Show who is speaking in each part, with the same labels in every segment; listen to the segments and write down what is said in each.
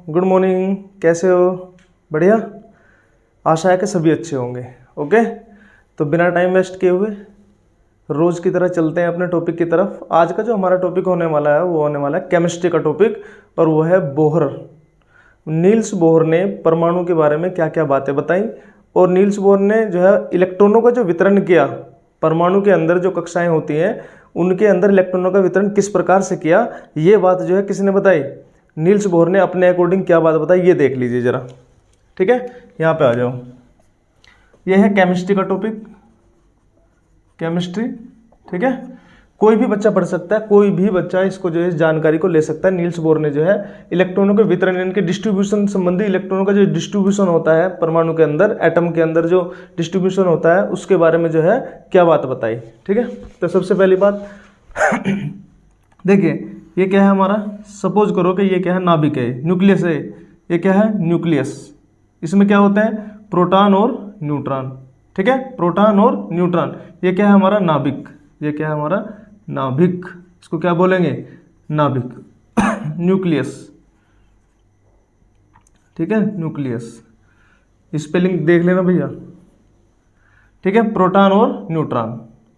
Speaker 1: Good morning, कैसे हो? बढ़िया। आशा है कि सभी अच्छे होंगे। ओके, तो बिना टाइम वेस्ट किए हुए रोज़ की तरह चलते हैं अपने टॉपिक की तरफ। आज का जो हमारा टॉपिक होने वाला है वो होने वाला है केमिस्ट्री का टॉपिक, और वो है बोहर। नील्स बोहर ने परमाणु के बारे में क्या क्या बातें बताई, और नील्स बोहर ने जो है इलेक्ट्रॉनों का जो वितरण किया, परमाणु के अंदर जो कक्षाएं होती हैं उनके अंदर इलेक्ट्रॉनों का वितरण किस प्रकार से किया, ये बात जो है किसने बताई? नील्स बोहर ने अपने अकॉर्डिंग क्या बात बताई, ये देख लीजिए जरा। ठीक है, यहाँ पे आ जाओ। ये है केमिस्ट्री का टॉपिक, केमिस्ट्री। ठीक है, कोई भी बच्चा पढ़ सकता है, कोई भी बच्चा इसको जो है इस जानकारी को ले सकता है। नील्स बोहर ने जो है इलेक्ट्रॉनों के वितरण, इनके डिस्ट्रीब्यूशन संबंधी, इलेक्ट्रॉनों का जो डिस्ट्रीब्यूशन होता है परमाणु के अंदर, एटम के अंदर जो डिस्ट्रीब्यूशन होता है उसके बारे में जो है क्या बात बताई। ठीक है, तो सबसे पहली बात देखिए, ये क्या है हमारा? सपोज करो कि ये क्या है? नाभिक है, न्यूक्लियस है। ये क्या है? न्यूक्लियस। इसमें क्या होता है? प्रोटॉन और न्यूट्रॉन। ठीक है, प्रोटॉन और न्यूट्रॉन। ये क्या है हमारा? नाभिक। ये क्या है हमारा? नाभिक। इसको क्या बोलेंगे? नाभिक। न्यूक्लियस। ठीक है, न्यूक्लियस। स्पेलिंग देख लेना भैया। ठीक है, प्रोटॉन और न्यूट्रॉन।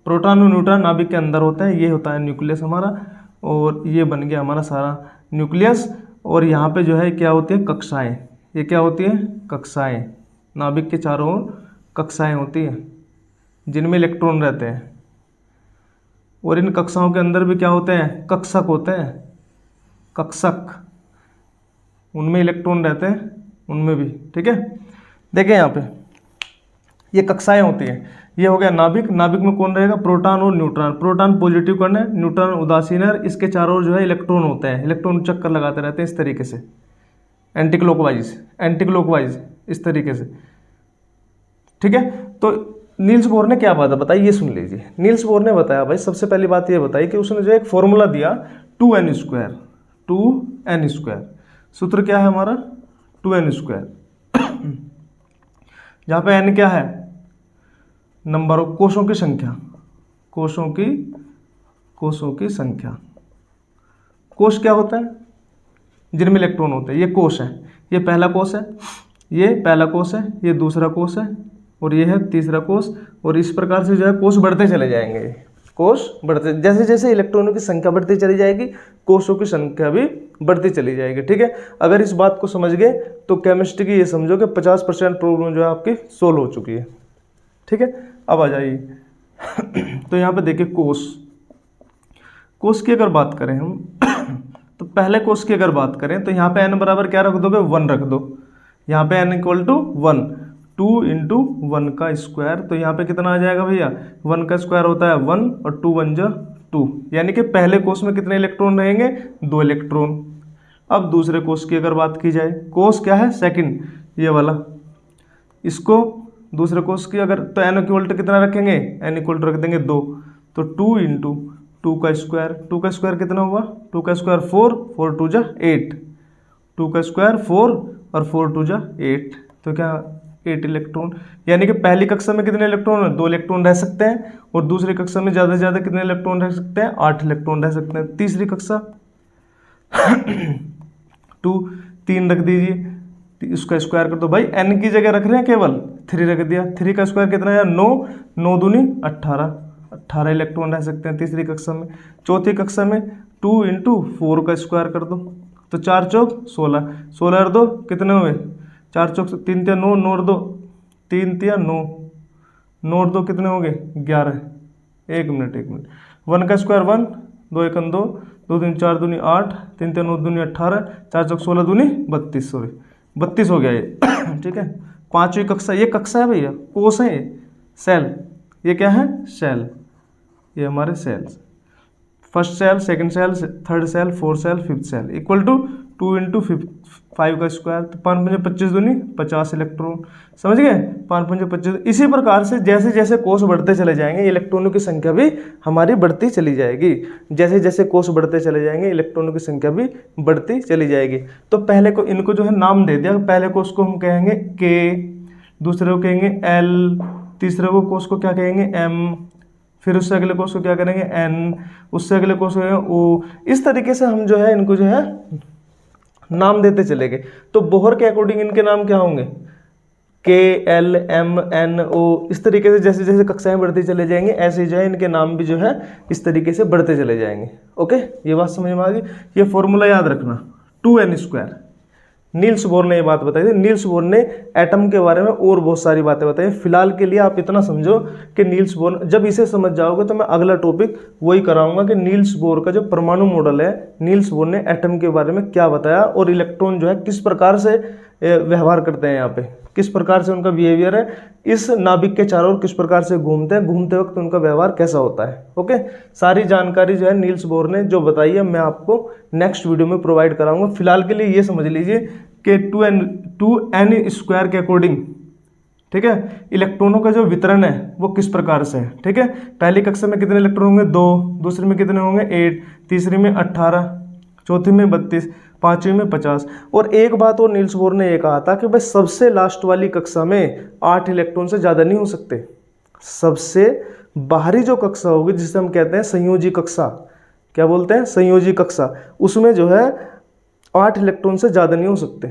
Speaker 1: प्रोटॉन और न्यूट्रॉन नाभिक के अंदर होता है। ये होता है न्यूक्लियस हमारा, और ये बन गया हमारा सारा न्यूक्लियस। और यहाँ पे जो है क्या होती है? कक्षाएं। ये क्या होती है? कक्षाएं। नाभिक के चारों ओर कक्षाएं होती हैं जिनमें इलेक्ट्रॉन रहते हैं, और इन कक्षाओं के अंदर भी क्या होते हैं? कक्षक होते हैं। कक्षक, उनमें इलेक्ट्रॉन रहते हैं, उनमें भी। ठीक है, देखें यहाँ पे ये कक्षाएं होती हैं। ये हो गया नाभिक। नाभिक में कौन रहेगा? प्रोटॉन और न्यूट्रॉन। प्रोटॉन पॉजिटिव कर्ण है, न्यूट्रॉन उदासीन है। इसके चारों ओर जो है इलेक्ट्रॉन होते हैं। इलेक्ट्रॉन चक्कर लगाते रहते हैं इस तरीके से, एंटी क्लॉकवाइज, एंटी क्लॉकवाइज, इस तरीके से। ठीक है, तो नील्स बोहर ने क्या बात बताई, ये सुन लीजिए। नील्स बोहर ने बताया भाई, सबसे पहली बात ये बताई कि उसने जो एक फॉर्मूला दिया 2n²। 2n²। सूत्र क्या है हमारा? 2n²। जहाँ पे n क्या है? नंबर ऑफ कोषों की संख्या। कोषों की संख्या। कोष क्या होता है? जिनमें इलेक्ट्रॉन होते हैं। ये कोष है, ये पहला कोष है, ये पहला कोष है, ये दूसरा कोष है, और ये है तीसरा कोष। और इस प्रकार से जो है कोष बढ़ते चले जाएंगे। कोष बढ़ते, जैसे जैसे इलेक्ट्रॉनों की संख्या बढ़ती चली जाएगी, कोषों की संख्या भी बढ़ती चली जाएगी। ठीक है, अगर इस बात को समझ गए तो केमिस्ट्री की ये समझो कि 50% प्रॉब्लम जो है आपकी सोल्व हो चुकी है। ठीक है, अब आ जाइए। तो यहाँ पे देखिए कोष की अगर बात करें हम तो पहले कोष की अगर बात करें तो यहाँ पे n बराबर क्या रख दोगे? 1 रख दो। यहाँ पे n इक्वल टू 1, 2 × 1 का स्क्वायर। तो यहाँ पे कितना आ जाएगा भैया? 1 का स्क्वायर होता है 1, और 2 1 जा 2। यानी कि पहले कोष में कितने इलेक्ट्रॉन रहेंगे? 2 इलेक्ट्रॉन। अब दूसरे कोष की अगर बात की जाए, कोष क्या है? सेकंड, ये वाला। इसको दूसरे कोष की अगर, तो n इक्वल टू कितना रखेंगे? n इक्वल टू रख देंगे 2। तो 2 × 2 का स्क्वायर। 2 का स्क्वायर कितना हुआ? 2 का स्क्वायर 4, 4 2 जा 8। 2 का स्क्वायर 4 और 4 2 जा 8। तो क्या? 8 इलेक्ट्रॉन। यानी कि पहली कक्षा में कितने इलेक्ट्रॉन है? 2 इलेक्ट्रॉन रह सकते हैं, और दूसरी कक्षा में ज़्यादा से ज़्यादा कितने इलेक्ट्रॉन रह सकते हैं? 8 इलेक्ट्रॉन रह सकते हैं। तीसरी कक्षा 3 रख दीजिए, इसका स्क्वायर कर दो। भाई n की जगह रख रहे हैं केवल 3 रख दिया। 3 का स्क्वायर कितना है? 9, 9 दूनी 18, 18 इलेक्ट्रॉन रह सकते हैं तीसरी कक्षा में। चौथी कक्षा में 2 × 4 का स्क्वायर कर दो, तो 4 चौक 16, 16 और 2 कितने हुए? 4 चौक 3 3 9, 9 और 2 3 3 9, 9 और 2 कितने हो गए? 11। एक मिनट। 1 का स्क्वायर 1, 2 1 2, 2 3 4 दूनी 8, 3 3 9 दूनी 18, 4 चौक 16 दूनी 32। सॉरी 32 हो गया ये। ठीक है, पांचवी कक्षा। ये कक्षा है भैया, कोष है ये, सेल। ये क्या है? सेल। ये हमारे cells, first cell, second cell, third cell, fourth cell, fifth cell. Equal to 2 × 5 का स्क्वायर। तो 5 5 25 दूनी 50 इलेक्ट्रॉन। समझ गए? 5 5 25। इसी प्रकार से जैसे जैसे कोष बढ़ते चले जाएंगे, इलेक्ट्रॉनों की संख्या भी हमारी बढ़ती चली जाएगी। जैसे जैसे कोष बढ़ते चले जाएंगे, इलेक्ट्रॉनों की संख्या भी बढ़ती चली जाएगी। तो पहले को इनको जो है नाम दे दिया। पहले कोष को हम कहेंगे K, दूसरे को कहेंगे L, तीसरे को कोष को क्या कहेंगे? M, फिर उससे अगले कोष को क्या करेंगे? N, उससे अगले कोष को कहेंगे O। इस तरीके से हम जो है इनको जो है नाम देते चले गए। तो बोहर के अकॉर्डिंग इनके नाम क्या होंगे, KLMNO, इस तरीके से जैसे जैसे कक्षाएं बढ़ती चले जाएंगे ऐसे जो है इनके नाम भी जो है इस तरीके से बढ़ते चले जाएंगे। ओके, ये बात समझ में आ गई। ये फॉर्मूला याद रखना 2n²। नील्स बोर ने ये बात बताई थी। नील्स बोर ने एटम के बारे में और बहुत सारी बातें बताई। फिलहाल के लिए आप इतना समझो कि नील्स बोर, जब इसे समझ जाओगे तो मैं अगला टॉपिक वही कराऊंगा कि नील्स बोर का जो परमाणु मॉडल है, नील्स बोर ने एटम के बारे में क्या बताया और इलेक्ट्रॉन जो है किस प्रकार से व्यवहार करते हैं, यहाँ पे किस प्रकार से उनका बिहेवियर है, इस नाभिक के चारों ओर किस प्रकार से घूमते हैं, घूमते वक्त उनका व्यवहार कैसा होता है। ओके, सारी जानकारी जो है नील्स बोर ने जो बताई है मैं आपको नेक्स्ट वीडियो में प्रोवाइड कराऊंगा। फिलहाल के लिए ये समझ लीजिए कि 2n² के अकॉर्डिंग, ठीक है, इलेक्ट्रॉनों का जो वितरण है वो किस प्रकार से है। ठीक है, पहली कक्षा में कितने इलेक्ट्रॉन होंगे, 2, दूसरी में कितने होंगे 8, तीसरी में 18, चौथी में 32, पांचवी में 50। और एक बात और नील्स बोर ने ये कहा था कि भाई सबसे लास्ट वाली कक्षा में 8 इलेक्ट्रॉन से ज़्यादा नहीं हो सकते। सबसे बाहरी जो कक्षा होगी जिसे हम कहते हैं संयोजी कक्षा, क्या बोलते हैं, संयोजी कक्षा, उसमें जो है 8 इलेक्ट्रॉन से ज़्यादा नहीं हो सकते।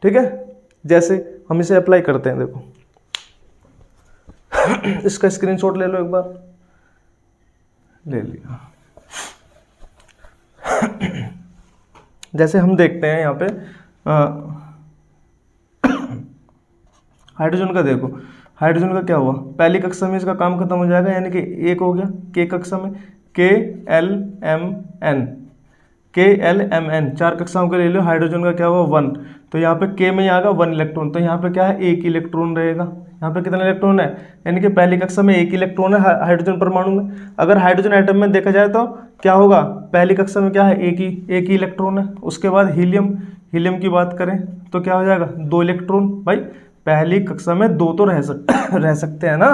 Speaker 1: ठीक है, जैसे हम इसे अप्लाई करते हैं, देखो इसका स्क्रीनशॉट ले लो एक बार, ले लिया। जैसे हम देखते हैं यहाँ पे हाइड्रोजन का, देखो हाइड्रोजन का क्या हुआ, पहली कक्षा में इसका काम खत्म हो जाएगा, यानी कि एक हो गया। के कक्षा में KLMN 4 कक्षाओं के ले लो। हाइड्रोजन का क्या हुआ 1, तो यहाँ पे के में ही आएगा 1 इलेक्ट्रॉन, तो यहाँ पे क्या है 1 इलेक्ट्रॉन रहेगा। यहाँ पे कितने इलेक्ट्रॉन है, यानी कि पहली कक्षा में 1 इलेक्ट्रॉन है हाइड्रोजन परमाणु में। अगर हाइड्रोजन एटम में देखा जाए तो क्या होगा, पहली कक्षा में क्या है एक ही इलेक्ट्रॉन है। उसके बाद हीलियम की बात करें तो क्या हो जाएगा 2 इलेक्ट्रॉन। भाई पहली कक्षा में 2 तो रह सकते हैं ना,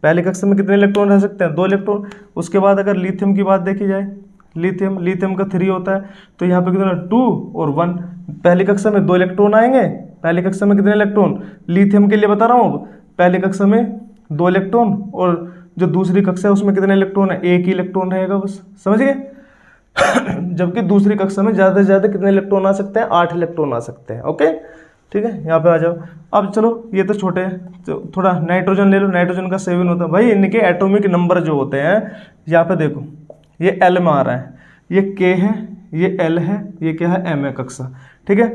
Speaker 1: पहली कक्षा में कितने इलेक्ट्रॉन रह सकते हैं, 2 इलेक्ट्रॉन। उसके बाद अगर लिथियम की बात देखी जाए, लिथियम का 3 होता है, तो यहाँ पे कितना 2 और 1, पहली कक्षा में 2 इलेक्ट्रॉन आएंगे। पहली कक्षा में कितने इलेक्ट्रॉन, लिथियम के लिए बता रहा हूँ, पहली कक्षा में 2 इलेक्ट्रॉन, और जो दूसरी कक्षा है उसमें कितने इलेक्ट्रॉन है, 1 ही इलेक्ट्रॉन रहेगा बस, समझ गए। जबकि दूसरी कक्षा में ज़्यादा से ज़्यादा कितने इलेक्ट्रॉन आ सकते हैं, 8 इलेक्ट्रॉन आ सकते हैं। ओके, ठीक है, यहाँ पे आ जाओ। अब चलो ये तो छोटे हैं, तो थोड़ा नाइट्रोजन ले लो। नाइट्रोजन का 7 होता है। भाई इनके एटॉमिक नंबर जो होते हैं, यहाँ पे देखो ये L में आ रहा है, ये K है, ये L है, ये क्या है M है कक्षा। ठीक है,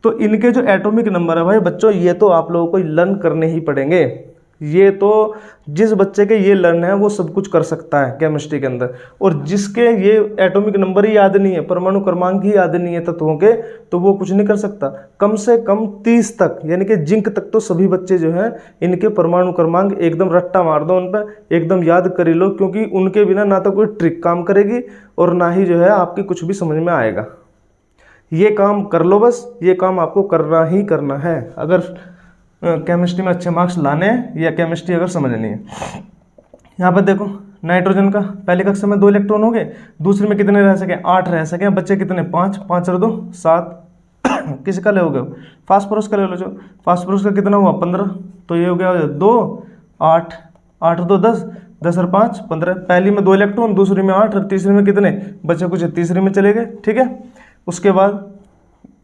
Speaker 1: तो इनके जो एटॉमिक नंबर है भाई बच्चों, ये तो आप लोगों को लर्न करने ही पड़ेंगे। ये तो जिस बच्चे के ये लर्न है वो सब कुछ कर सकता है केमिस्ट्री के अंदर, और जिसके ये एटॉमिक नंबर ही याद नहीं है, परमाणु क्रमांक ही याद नहीं है तत्वों के, तो वो कुछ नहीं कर सकता। कम से कम 30 तक, यानी कि जिंक तक तो सभी बच्चे जो हैं इनके परमाणु क्रमांक एकदम रट्टा मार दो, उन पर एकदम याद कर लो, क्योंकि उनके बिना ना तो कोई ट्रिक काम करेगी और ना ही जो है आपकी कुछ भी समझ में आएगा। ये काम कर लो बस, ये काम आपको करना ही करना है अगर केमिस्ट्री में अच्छे मार्क्स लाने हैं या केमिस्ट्री अगर समझनी है। यहाँ पर देखो नाइट्रोजन का पहली कक्षा में 2 इलेक्ट्रॉन हो गए, दूसरे में कितने रह सके, 8 रह सके। बच्चे कितने, 5, 5 और 2 7। किसका ले हो गए, फास्फोरस का ले लो। जो फास्फोरस का कितना हुआ 15, तो ये हो गया 2 8, 8 और 2 10, 10 और 5 15। पहली में 2 इलेक्ट्रॉन, दूसरी में 8 और तीसरी में कितने बच्चे, कुछ तीसरी में चले गए। ठीक है, उसके बाद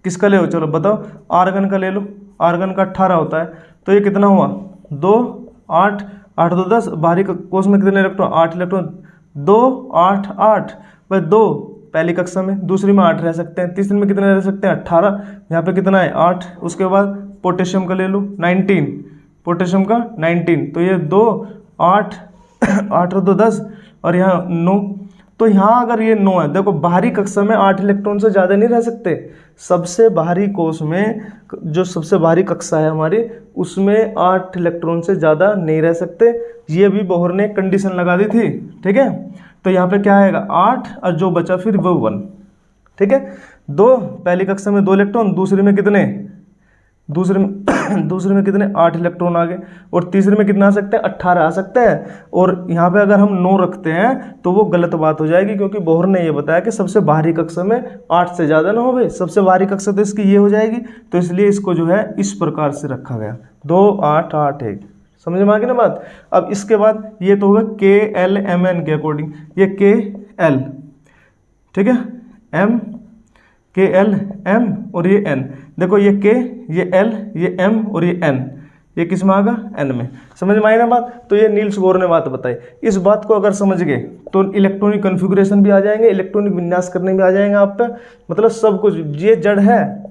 Speaker 1: किसका ले हो, चलो बताओ, आर्गन का ले लो। आर्गन का 18 होता है, तो ये कितना हुआ 2 8, 8 2 10। बाहरी कोष में कितने इलेक्ट्रॉन, 8 इलेक्ट्रॉन, 2 8 8। भाई 2 पहली कक्षा में, दूसरी में 8 रह सकते हैं, तीसरी में कितने रह सकते हैं 18। यहाँ पे कितना है 8। उसके बाद पोटेशियम का ले लो 19, पोटेशियम का 19, तो ये 2 8 8 और 2 10 और यहाँ 9। तो यहाँ अगर ये 9 है, देखो बाहरी कक्षा में 8 इलेक्ट्रॉन से ज़्यादा नहीं रह सकते। सबसे बाहरी कोष में जो सबसे बाहरी कक्षा है हमारी, उसमें 8 इलेक्ट्रॉन से ज़्यादा नहीं रह सकते। ये भी बोहर ने कंडीशन लगा दी थी। ठीक है, तो यहाँ पे क्या आएगा 8 और जो बचा फिर वो 1। ठीक है, 2 पहली कक्षा में 2 इलेक्ट्रॉन, दूसरी में कितने, दूसरे में कितने 8 इलेक्ट्रॉन आ गए, और तीसरे में कितना आ सकते हैं 18 आ सकते हैं। और यहाँ पे अगर हम 9 रखते हैं तो वो गलत बात हो जाएगी, क्योंकि बोहर ने ये बताया कि सबसे बाहरी कक्षा में 8 से ज़्यादा ना हो। भाई सबसे बाहरी कक्षा तो इसकी ये हो जाएगी, तो इसलिए इसको जो है इस प्रकार से रखा गया 2 8 8 1। समझ में आ गई ना बात। अब इसके बाद ये तो होगा KLMN के अकॉर्डिंग, ये KL, ठीक है, M के एल एम और ये एन। देखो ये के, ये एल, ये एम और ये एन, ये किस में आएगा? एन में। समझ में आई ना बात? तो ये नील्स बोर ने बात बताई। इस बात को अगर समझ गए तो इलेक्ट्रॉनिक कॉन्फ़िगरेशन भी आ जाएंगे, इलेक्ट्रॉनिक विन्यास करने भी आ जाएंगे आप पे, मतलब सब कुछ। ये जड़ है,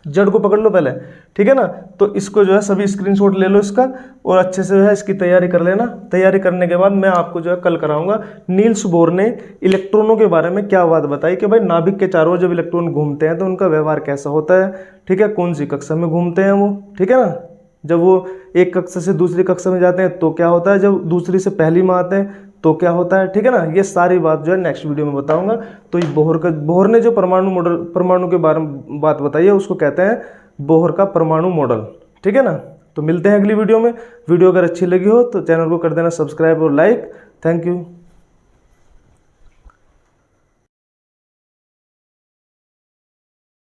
Speaker 1: जड़ को पकड़ लो पहले, ठीक है ना। तो इसको जो है सभी स्क्रीनशॉट ले लो इसका, और अच्छे से जो है इसकी तैयारी कर लेना। तैयारी करने के बाद मैं आपको जो है कल कराऊंगा नील्स बोर ने इलेक्ट्रॉनों के बारे में क्या बात बताई कि भाई नाभिक के चारों ओर जब इलेक्ट्रॉन घूमते हैं तो उनका व्यवहार कैसा होता है, ठीक है, कौन सी कक्षा में घूमते हैं वो, ठीक है ना। जब वो एक कक्षा से दूसरी कक्षा में जाते हैं तो क्या होता है, जब दूसरी से पहली में आते हैं तो क्या होता है, ठीक है ना। ये सारी बात जो है नेक्स्ट वीडियो में बताऊंगा। तो ये बोहर ने जो परमाणु मॉडल, परमाणु के बारे में बात बताई है उसको कहते हैं बोहर का परमाणु मॉडल, ठीक है ना। तो मिलते हैं अगली वीडियो में। वीडियो अगर अच्छी लगी हो तो चैनल को कर देना सब्सक्राइब और लाइक। Thank you.